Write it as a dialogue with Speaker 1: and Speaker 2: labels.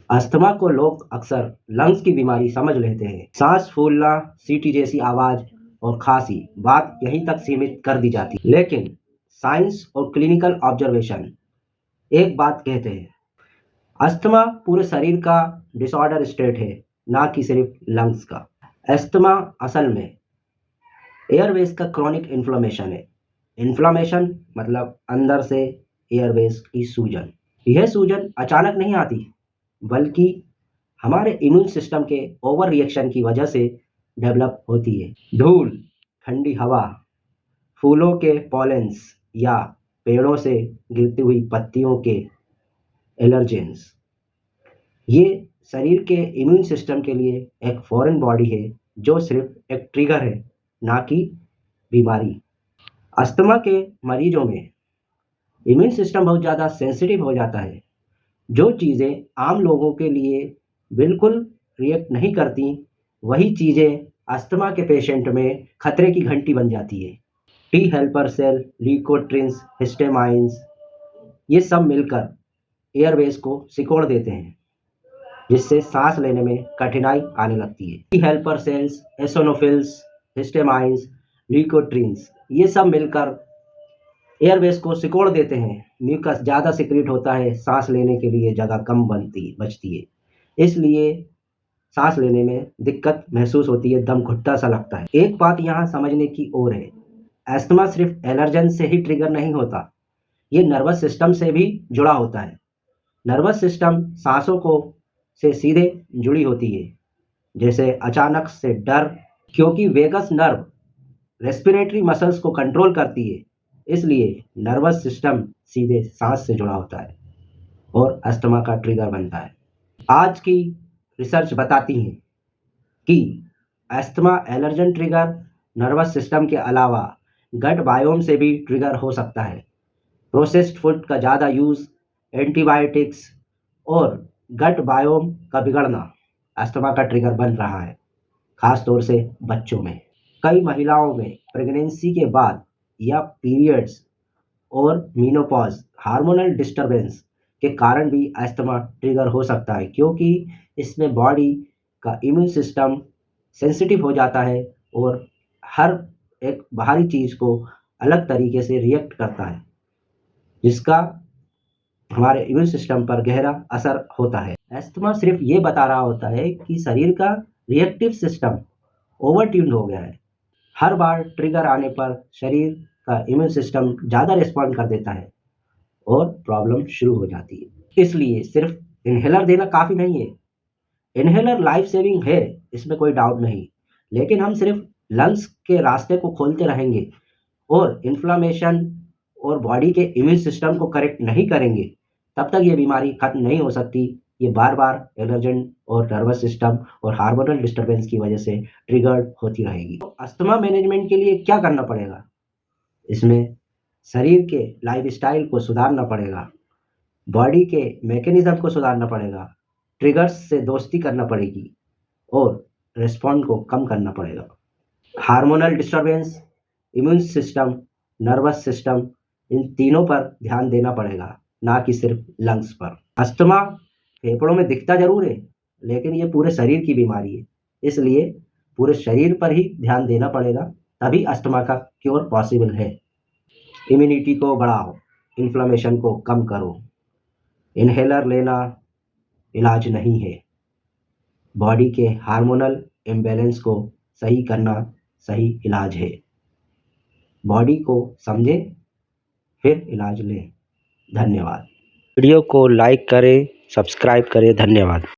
Speaker 1: Asthma को लोग अक्सर लंग्स की बीमारी समझ लेते हैं। सांस फूलना, सीटी जैसी आवाज और खांसी, बात यहीं तक सीमित कर दी जाती है। लेकिन साइंस और क्लिनिकल ऑब्जर्वेशन एक बात कहते हैं, अस्थमा पूरे शरीर का डिसऑर्डर स्टेट है, ना कि सिर्फ लंग्स का। अस्थमा असल में एयरवेज का क्रॉनिक इन्फ्लेमेशन है। इन्फ्लेमेशन मतलब अंदर से एयरवेज की सूजन। यह सूजन अचानक नहीं आती, बल्कि हमारे इम्यून सिस्टम के ओवर रिएक्शन की वजह से डेवलप होती है। धूल, ठंडी हवा, फूलों के पॉलेंस या पेड़ों से गिरती हुई पत्तियों के एलर्जेंस, ये शरीर के इम्यून सिस्टम के लिए एक फॉरेन बॉडी है जो सिर्फ एक ट्रिगर है, ना कि बीमारी। अस्थमा के मरीजों में इम्यून सिस्टम बहुत ज़्यादा सेंसिटिव हो जाता है। जो चीज़ें आम लोगों के लिए बिल्कुल रिएक्ट नहीं करती, वही चीज़ें अस्थमा के पेशेंट में खतरे की घंटी बन जाती है। टी हेल्पर सेल, ल्यूकोट्रिन्स, हिस्टामाइन्स, ये सब मिलकर एयरवेज को सिकोड़ देते हैं, जिससे सांस लेने में कठिनाई आने लगती है। टी हेल्पर सेल्स, एसोनोफिल्स, हिस्टामाइन्स, ल्यूकोट्रिन्स, ये सब मिलकर एयरवेज को सिकोड़ देते हैं। म्यूकस ज़्यादा सिक्रीट होता है, सांस लेने के लिए जगह कम बचती है, इसलिए सांस लेने में दिक्कत महसूस होती है, दम घुटता सा लगता है। एक बात यहाँ समझने की और है, अस्थमा सिर्फ एलर्जन से ही ट्रिगर नहीं होता, ये नर्वस सिस्टम से भी जुड़ा होता है। नर्वस सिस्टम सांसों को से सीधे जुड़ी होती है, जैसे अचानक से डर, क्योंकि वेगस नर्व रेस्पिरेटरी मसल्स को कंट्रोल करती है, इसलिए नर्वस सिस्टम सीधे सांस से जुड़ा होता है और अस्थमा का ट्रिगर बनता है। आज की रिसर्च बताती है कि asthma allergen trigger nervous system के अलावा गट बायोम से भी ट्रिगर हो सकता है। प्रोसेस्ड फूड का ज़्यादा यूज़, एंटीबायोटिक्स और गट बायोम का बिगड़ना अस्थमा का ट्रिगर बन रहा है, खास तौर से बच्चों में। कई महिलाओं में प्रेगनेंसी के बाद या पीरियड्स और मेनोपॉज हार्मोनल डिस्टरबेंस के कारण भी अस्थमा ट्रिगर हो सकता है, क्योंकि इसमें बॉडी का इम्यून सिस्टम सेंसिटिव हो जाता है और हर एक बाहरी चीज़ को अलग तरीके से रिएक्ट करता है, जिसका हमारे इम्यून सिस्टम पर गहरा असर होता है। अस्थमा सिर्फ ये बता रहा होता है कि शरीर का रिएक्टिव सिस्टम ओवर ट्यून्ड हो गया है। हर बार ट्रिगर आने पर शरीर का इम्यून सिस्टम ज़्यादा रिस्पॉन्ड कर देता है और प्रॉब्लम शुरू हो जाती है। इसलिए सिर्फ इन्हेलर देना काफ़ी नहीं है। इन्हेलर लाइफ सेविंग है, इसमें कोई डाउट नहीं, लेकिन हम सिर्फ लंग्स के रास्ते को खोलते रहेंगे और इन्फ्लामेशन और बॉडी के इम्यून सिस्टम को करेक्ट नहीं करेंगे, तब तक ये बीमारी खत्म नहीं हो सकती। ये बार बार एलर्जन और नर्वस सिस्टम और हार्मोनल डिस्टर्बेंस की वजह से ट्रिगर्ड होती रहेगी। तो अस्थमा मैनेजमेंट के लिए क्या करना पड़ेगा? इसमें शरीर के लाइफस्टाइल को सुधारना पड़ेगा, बॉडी के मैकेनिज्म को सुधारना पड़ेगा, ट्रिगर्स से दोस्ती करना पड़ेगी और रिस्पॉन्ड को कम करना पड़ेगा। Hormonal disturbance, immune system, nervous system, इन तीनों पर ध्यान देना पड़ेगा, ना कि सिर्फ लंग्स पर। अस्थमा फेफड़ों में दिखता जरूर है, लेकिन ये पूरे शरीर की बीमारी है, इसलिए पूरे शरीर पर ही ध्यान देना पड़ेगा, तभी अस्थमा का क्योर पॉसिबल है। इम्यूनिटी को बढ़ाओ, इन्फ्लेमेशन को कम करो। इन्हेलर लेना इलाज नहीं है, बॉडी के हार्मोनल इम्बैलेंस को सही करना सही इलाज है। बॉडी को समझे फिर इलाज लें। धन्यवाद। वीडियो को लाइक करें, सब्सक्राइब करें। धन्यवाद।